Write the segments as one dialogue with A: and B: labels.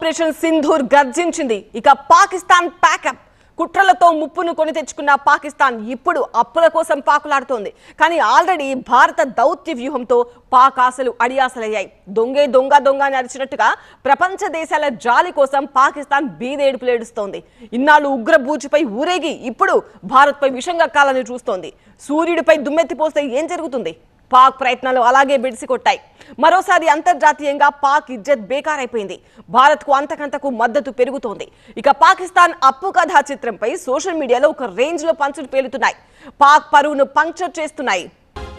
A: Operation Sindoor గర్జించింది. ఇక Pakistan pack up కుట్రలతో ముప్పును కొని తెచ్చుకున్న పాకిస్తాన్ ఇప్పుడు అప్పుల కోసం పాకులాడుతోంది. కానీ ఆల్రెడీ భారత దౌత్య వ్యూహంతో పాక్ ఆశలు అడియాసలయ్యాయి. దొంగే దొంగ దొంగ అని అరిచినట్టుగా ప్రపంచ దేశాల జాలి కోసం పాకిస్తాన్ బీదేడుపులు ఏడుస్తోంది. ఇన్నాళ్ళు ఉగ్ర బూచిపై ఊరేగి ఇప్పుడు భారత్పై విషంగా కాలని చూస్తోంది. సూర్యుడిపై దుమ్మెత్తిపోస్తే ఏం జరుగుతుంది? పాక్ ప్రయత్నాలు అలాగే బెడిసి కొట్టాయి. మరోసారి అంతర్జాతీయంగా పాక్ ఇజ్జత్ బేకారైపోయింది. భారత్కు అంతకంతకు మద్దతు పెరుగుతోంది. ఇక పాకిస్తాన్ అప్పు కథా చిత్రంపై సోషల్ మీడియాలో ఒక రేంజ్ లో పంచులు పేలుతున్నాయి. పాక్ పరువును పంక్చర్ చేస్తున్నాయి.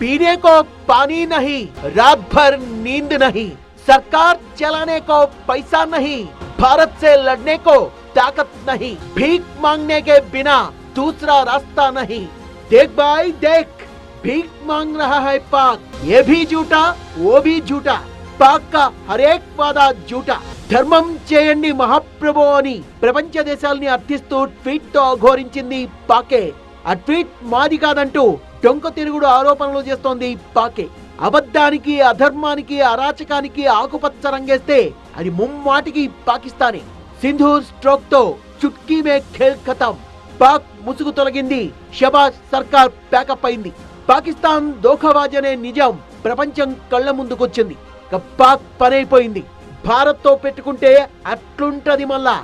B: पीने को पानी नहीं, रात भर नींद नहीं, सरकार चलाने को पैसा नहीं, भारत से लड़ने को ताकत नहीं, भीख मांगने के बिना दूसरा रास्ता नहीं। देख भाई देख, भीख मांग रहा है पाक, ये भी झूठा वो भी झूठा, पाक का हर एक वादा झूठा। ధర్మం చేయండి మహాప్రభు అని ప్రపంచ దేశాలని అర్థిస్తూ ట్వీట్ తో అఘోరించింది పాకే. ఆ ట్వీట్ మాది కాదంటూ డొంక తిరుగుడు ఆరోపణలు చేస్తోంది పాకే. అబద్ధానికి, అధర్మానికి, అరాచకానికి ఆకుపచ్చ రంగేస్తే అది ముమ్మాటికి పాకిస్తానే. సింధూర్ స్ట్రోక్ తో చుట్కీ మే ఖేల్ ఖతం. పాక్ ముసుగు తొలగింది, షబాజ్ సర్కార్ ప్యాకప్ అయింది. పాకిస్తాన్ దోఖబాజ్ అనే నిజం ప్రపంచం కళ్ళ ముందుకొచ్చింది. పాక్ పనైపోయింది. భారత్ తో పెట్టుకుంటే అట్లుంటది మళ్ళా.